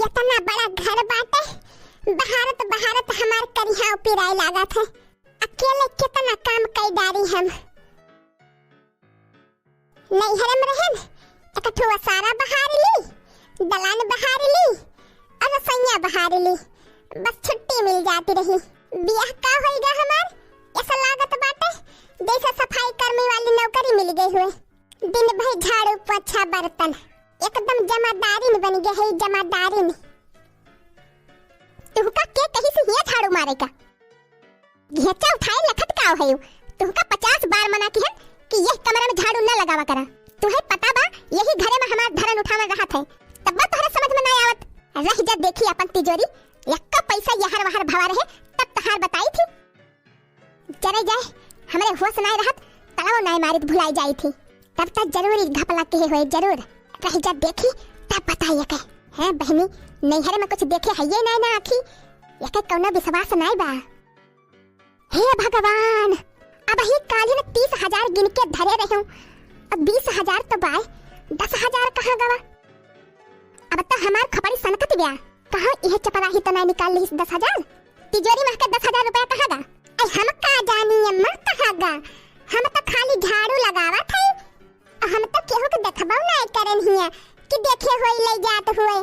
कितना बड़ा घर बाटे। बहारत बहारत हमार करिया पिराए लागत है। अकेले कितना काम कई डारी हम। नैहर में रहन एक ठो सारा बहार ली, दलान बहार ली और रसोइया बहार ली। बस छुट्टी मिल जाती रही। ब्याह का होएगा हमार ऐसा लागत बाटे जैसे सफाई कर्मी वाली नौकरी मिल गई हुए। दिन भर झाड़ू पोछा बर्तन, एकदम जमादारी बन गया है। जमादारी तुहका के कहीं से हिया झाड़ू मारेगा। घेचा उठाए लखत का है। तुहका 50 बार मना की है कि यह कमरे में झाड़ू न लगावा करा। तुहे पता बा यही घरे में हमार धरन उठावा रहत है। तब तोहरा समझ में नहीं आवत। रह जा देखी अपन तिजोरी, यक्का पैसा यहर वहर भवा रहे तब तहार बताई थी। चले जाए हमरे होश नहीं रहत, तलाव नहीं मारित भुलाई जाई थी। तब तक जरूर घपला के होए जरूर। रह जा देखी तब बताइए के है बहनी नैहर में कुछ देखे है ये नहीं ना आखी। यके कौनो विश्वास नहीं बा। हे भगवान, अब ही काली में 30,000 गिन के धरे रहूं। अब 20,000 तो बाय 10,000 कहां गवा। अब तो हमार खपड़ी सनकत गया। कहां यह चपराही तो नहीं निकाल ली 10,000। तिजोरी में के 10,000 रुपया कहां गा। ऐ हम का जानी अम्मा कहां गा। हम तो खाली झाड़ू लगावा थे। हम तो केहू के देखबौ नहीं करन हिया कि देखे होई ले जात हुए।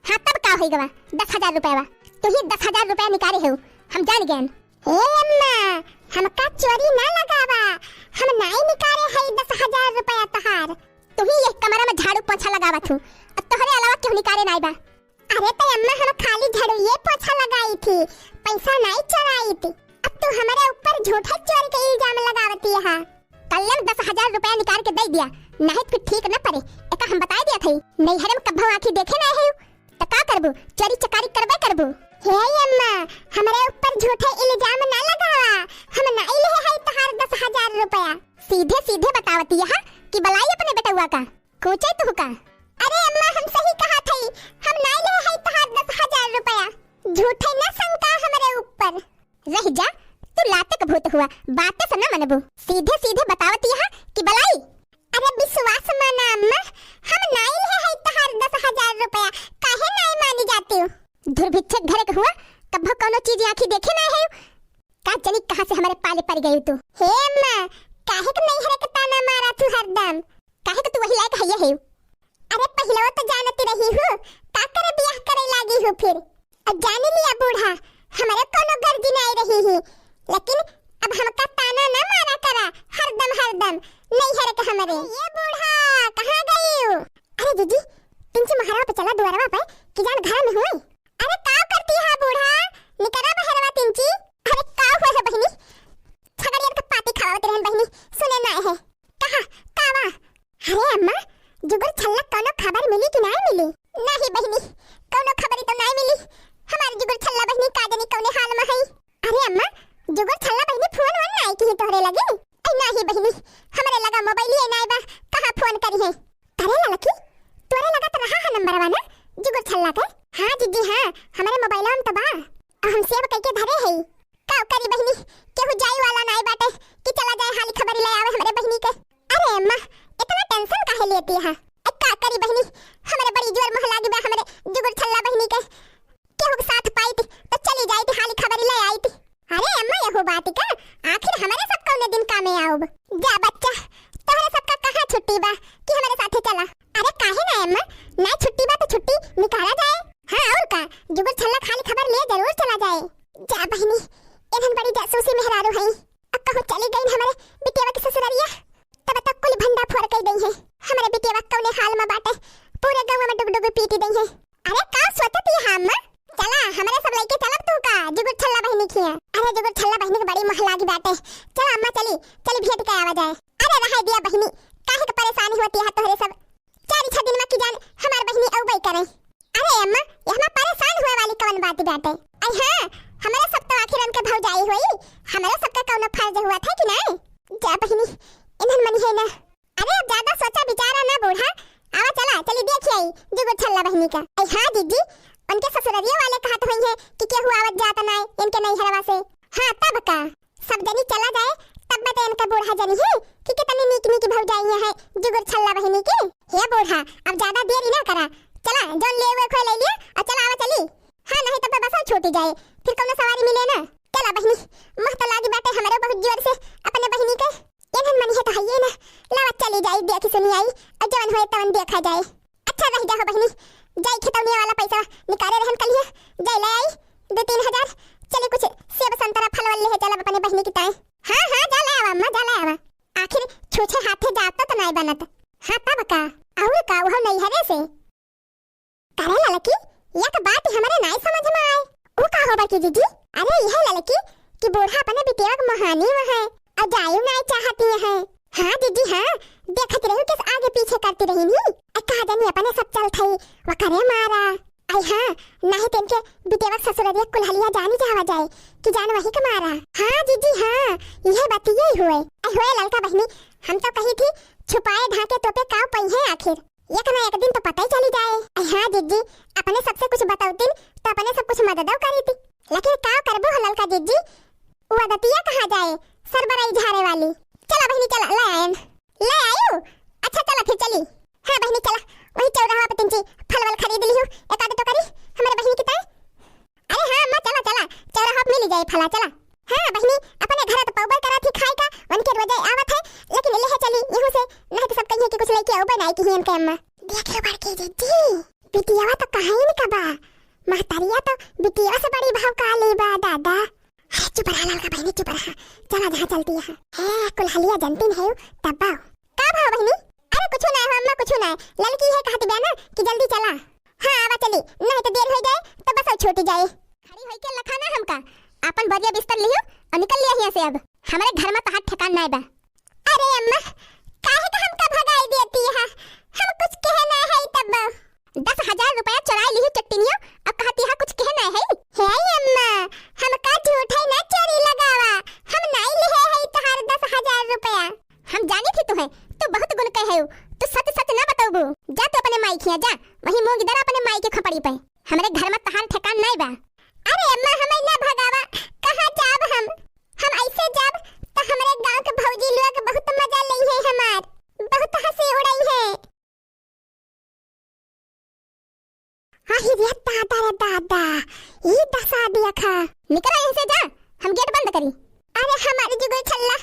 हां तब का होई गवा 10,000 रुपया। तू ही 10,000 रुपया निकाले हो हम जान गए। ए अम्मा हमका चोरी ना लगावा। हम नहीं निकाले है 10,000 रुपया तहार। तू ही एक कमरा में झाड़ू पोछा लगावा थू। अब तोहरे अलावा क्यों निकाले नहीं बा। अरे तो अम्मा हम खाली झाड़ू ये पोछा लगाई थी, पैसा नहीं चोराई थी। अब तू हमारे ऊपर झूठा चोरी का इल्जाम लगावती है। कल 10,000 रुपया निकाल के दे दिया, नहीं फिर ठीक न पड़े। एका हम बता दिया थी नैहर में कभी आंखी देखे नहीं है तो का करबू, चोरी चकारी करबे करबू। हे अम्मा हमारे ऊपर झूठे इल्जाम ना लगावा। हम नहीं ले है तहार 10,000 रुपया। सीधे सीधे बतावती है कि बलाई अपने बेटुआ का कोचे तू का। अरे अम्मा हम सही कहा थी, हम नहीं ले है तहार 10,000 रुपया। झूठे न शंका हमारे ऊपर। रह जा तू लातक भूत हुआ, बातें से न मनबू। सीधे सीधे बतावती है कि बलाई। अरे विश्वास माना अम्मा, हम नहीं ले है तहार 10,000 रुपया। काहे नहीं मानी जाती हो। दुर्भिक्षक घर का हुआ कभी कोनो चीज आंखी देखे ना है। का जनी कहां से हमारे पाले पड़ गई तू। हे अम्मा काहे के नहीं हरे के ताना मारा तू हरदम। काहे के तू वही लायक है। अरे पहले तो जानती रही हूं का करे ब्याह करे लागी हूं। फिर अब जान लिया बूढ़ा हमारे कोनो गर्दी नहीं रही है। लेकिन अब हमका ताना ना मारा करा हरदम नहीं हरे के हमारे। ये बूढ़ा कहां गई हो। अरे दीदी पिंची महाराज पे चला द्वारवा पे कि जान घर में हुई। अरे का करती है बूढ़ा, निकरा बहरवा पिंची। अरे का हुआ है बहनी, छगड़ियन का पाती खावत रहन बहनी सुने ना है। कहां कावा। अरे अम्मा जुगर छल्ला कोनो खबर मिली कि नहीं मिली। नहीं बहनी कोनो खबर तो नहीं मिली। हमारी जुगर छल्ला बहनी का जाने कौने हाल में है। अरे अम्मा जुगर छल्ला बहनी फोन वन नहीं की तोहरे लगे। ऐ नहीं बहनी हमरे लगा मोबाइल ही नहीं बा, कहां फोन करी है। करे ललकी तोरे लगा तो रहा है नंबरवा ना जुगर छल्ला के। हां दीदी हां हमारे मोबाइल में तो बा, हम सेव कई के धरे है। का करी बहनी केहू जाई वाला नहीं बाटे कि चला जाए हाल खबर ले आवे हमरे बहनी के। अरे अम्मा इतना टेंशन काहे लेती है। का करी बहनी हमरे बड़ी जोर मोह लागी बा हमरे जुगर छल्ला बहनी के। केहू के साथ पाई थी तो चली जाई थी हाल खबर ले आई थी। अरे अम्मा यहो बात का आखिर हमारे सब कौने दिन काम में आओ। जा बच्चा तोहरे सबका कहां छुट्टी बा कि हमारे साथे चला। अरे काहे ना अम्मा ना छुट्टी बा तो छुट्टी निकाला जाए। हां और का जुगर छल्ला खाली खबर ले जरूर चला जाए। जा बहनी इधन बड़ी जासूसी मेहरारू है। अब कहो चली गई हमारे बिटिया की ससुरारिया तब तक कुल भंडा फोड़ कर गई है। हमारे बिटिया कौने हाल में बाटे पूरे गांव में डुब डुब पीटी गई है। अरे का सोचती है अम्मा चला हमारे सब लइके चलब तू का जुगर छल्ला बहनी खिया। अरे जुगर छल्ला बहनी के बड़ी मोह लागी बाटे। चल अम्मा चली भेंट के आवा जाए। अरे रह दिया बहनी काहे के परेशानी होती है तोहरे सब 4-6 दिन में की जान हमार बहनी औबई करे। अरे अम्मा ये हम परेशान हुए वाली कौन बात बाटे। आई हां हमारे सब तो आखिर उनके भौजाई हुई, हमारे सब का कौन फर्ज हुआ था कि नहीं। जा बहनी इधन मन है ना। अरे अब ज्यादा सोचा विचारा ना बूढ़ा, आवा चला चली देखिए जुगर छल्ला बहनी का। आई हां दीदी उनके ससुरारिया वाले कहत हुई है कि केहू आवत जात नहीं इनके नहीं हरवा से। हां तब का सब जनी चला जाए तब बता इनका बूढ़ा जनी है कि कितनी नीक भौजाइयां है जुगर छल्ला बहनी की। हे बूढ़ा अब ज्यादा देरी ना करा, चला जो ले हुए खो ले लिया और चला आवा छूटी जाए, फिर कौनो सवारी मिले ना। चला बहनी, मस्त लागी बाटे हमरो बहुत जोर से अपने बहनी के। एनन मनी है तो हइये ना, लावा चली जाई देखी सुनी आई, और जवन होए तवन देखा जाए। अच्छा रह जा हो बहनी, जाई खतौनी वाला पैसा निकाले रहन कलिए, जाई ले आई 2-3 हजार। चले कुछ सेब संतरा फल वाले है, चला अपने बहनी की ताए। हां हां जा ले आवा अम्मा, जा ले आवा। आखिर छुछे हाथे जाता तो नहीं बनत। हां तब का और का वो नहीं हरे से करे ललकी, या तो बात हमारे नहीं समझ में आए। वो का होबा की जीजी? अरे यह ललकी कि बूढ़ा अपने बिटिया का महानी में है और जायू नहीं चाहती है। हां जीजी हां, देखत रही किस आगे पीछे करती रही नी, कहा जानी अपने सब चल थई वो करे मारा। आई हां, नहीं तेनके बिटिया ससुररिया कुल्हलिया जानी जावा जाए कि जान वही के मारा। हां जीजी हां, यह बात यही हुए। आई हुए ललका बहनी, हम तो कही थी छुपाए ढाके तो पे काव पई है, आखिर एक ना एक दिन तो पता ही चली जाए। हाँ जीजी, अपने सबसे कुछ बताउती तो अपने सब कुछ मदद करी थी, लेकिन का करबो हलल का जीजी, वो आदतिया कहाँ जाए सरबराई झारे वाली। चला बहनी चला, ले आयु। अच्छा चला फिर चली। हाँ बहनी चला, वही चौराहा पे तिनची फल वल खरीद लियो, एक आदे तो करी हमारे बहनी की ताई। अरे हाँ अम्मा चला चला, चौराहा पे मिल जाए फला। चला हाँ बहनी, अपने घर तो पौबर करा थी खाए का, उनके रोजे आवत है, लेकिन ले चली यहू से, नहीं तो सब कहिए कि कुछ लेके आओ बनाई की हियन के अम्मा। देखियो बड़की जीजी, बिटियावा तो कहां ही निकबा, महतारिया तो बिटिया से बड़ी भाव का लेबा दादा। चुप रहा ललका बहनी, चुप रहा, चला जहां चलती है। कुल्हलिया जनती है तब का भाव बहनी? अरे कुछ ना हो अम्मा, कुछ ना, ललकी है कहती बे ना कि जल्दी चला। हां आवा चली, नहीं तो देर हो जाए तो बस छूट जाए। खड़ी होई के लखाना हमका अपन बढ़िया बिस्तर लियो और निकल लिया यहां से। अब हमारे घर में तो हाथ ठिकाना नहीं बा। अरे अम्मा काहे का हमका भगाई देती है, हम कुछ कहना है तब 10,000 रुपया चुरा ली चट्टिनियो, अब कहती है कुछ कहना है। हे अम्मा हम का झूठ है ना चोरी लगावा, हम नहीं लिए है तहार 10,000 रुपया। हम जानी थी तुम्हें, तू बहुत गुण कहे हो, तू सच सच ना बताओ। जा तू अपने माई खिया जा, वही मूंग दरा अपने माई के खपड़ी पे, हमारे घर में तहार ठिकाना नहीं बा। अरे अम्मा हमें ना भगावा, कहां जाब हम ऐसे जाब तो हमारे गांव के भौजी लोग बहुत मजा लई है, हमार बहुत हंसी उड़ाई है। आही रे दादा रे दादा, ये दसा दिया खा, निकल यहां से जा, हम गेट बंद करी। अरे हमारी जुगल छल्ला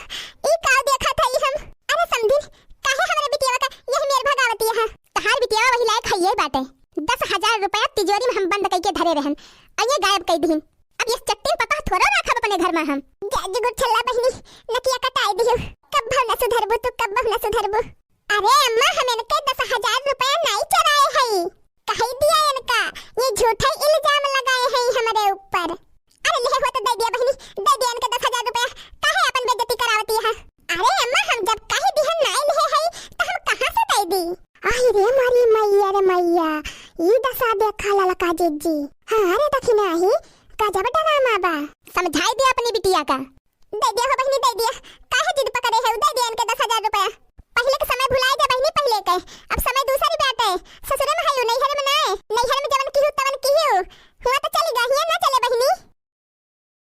ई का देखा था हम। अरे समझी काहे हमारे बिटिया का यही मेर भगावती है, तहार बिटिया वही लायक है ये बात है। 10,000 रुपया तिजोरी में हम बंद करके धरे रहन, अये गायब कर दीन। अब ये चट्टी पता थोड़ा रखब अपने घर में हम। जाजू गुठल्ला बहनी नकिया कटाई दियो, कब न सुधरबो तो कब न सुधरबो। अरे अम्मा हमें के 10,000 रुपया नहीं चराए है, कही दिया इनका, ये झूठा इल्जाम लगाए हैं हमारे ऊपर। अरे ले हो तो दे दिया बहनी, दे दिया इनके 10,000 रुपया, काहे अपन बेइज्जती करावती है। अरे अम्मा हम जब कही दिहन नहीं लिए है तो हम कहां से दे दी। आई रे मारी मैया रे मैया, ये दसा देखा ललका जीजी। हां अरे दखिना ही का जब डरामा बा, समझाई दिया अपनी बिटिया का। दे दिया हो बहनी, दे दिया, काहे जिद पकड़े है, दे दिया इनके 10,000 रुपया। पहले के समय भुलाए जा बहनी, पहले के अब समय दूसरी बात है। ससुर में है नैहर में नहीं, नैहर में जवन की हो तवन की हो, हुआ तो चली गई है ना चले बहनी।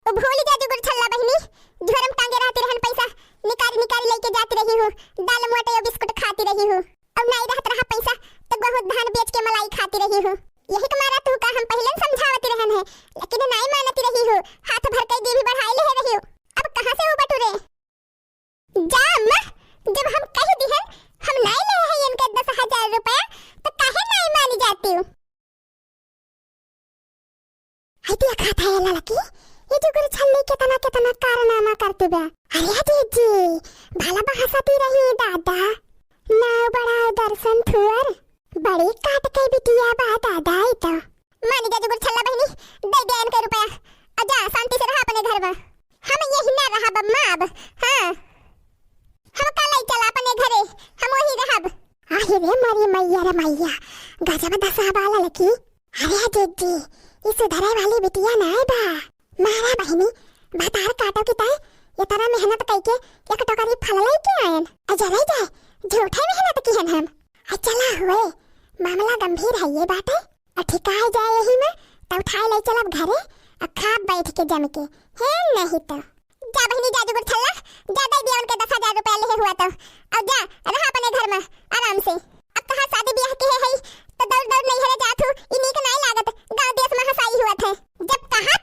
ओ भूल जा जुगुर छल्ला बहनी, झोरम टांगे रहती रहन, पैसा निकाल निकाल लेके जाती रही हूं, दाल मोटे और बिस्कुट खाती रही हूं, अब नहीं रहत रहा पैसा तो बहुत धान बेच के मलाई खाती रही हूं। यही तुम्हारा तू का हम पहले समझावती रहन है, लेकिन नहीं मानती रही हो, हाथ भर के जी भी बढ़ाई ले रही हो। अब कहां से वो बटुरे जा अम्मा, जब हम कह दी हैं हम नहीं ले हैं इनके 10,000 रुपया तो काहे नहीं मानी जाती हूं। आई खाता है लड़की, ये जो गुरु छल्ले कितना कितना कारनामा करती बे। अरे जीजी भला बहसती रही दादा, ना बड़ा दर्शन थुअर बड़ी काट के बिटिया बा दादा। आई तो मानी जा जुगुर छल्ला बहनी, दे दे इनके रुपया, जा शांति से रहा अपने घर में। हम यही ना रहा बम्मा अब, हां हम कल ही चला अपने घरे, हम वही रहब। आही रे मारी मैया रे मैया, गजब दसा बाला लकी। अरे जीजी इस सुधरे वाली बिटिया ना है बा, मारा बहनी बतार काटो की ताई, ये तरह मेहनत करके एक टोकरी फल लेके आयन, अजरे जाए झूठे मेहनत की हम। चला हुए मामला गंभीर है ये बात है, और ठिकाए जाए यही में तो उठाए ले चलब घरे और खा बैठ के जम के, है नहीं तो जा बहनी जा जुगुर छल्ला, जा दे दिया उनके 10,000 रुपया ले हुआ तो, और जा रहा अपने घर में आराम से। अब कहां शादी ब्याह के है तो दौड़ दौड़ नहीं हरे जात हूं, इन्हीं के नहीं लागत, गांव देश में हंसाई हुआ थे, जब कहां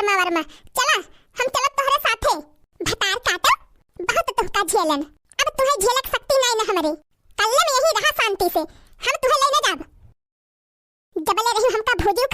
कर्मा वर्मा। चला हम चलत तोहरे साथे। भतार काटो बहुत तुहका झेलन, अब तुहे झेलक सकती नहीं न हमरे। कल्ले में यही रहा शांति से, हम तुहे लेने जाब। जबले रही हमका भोजू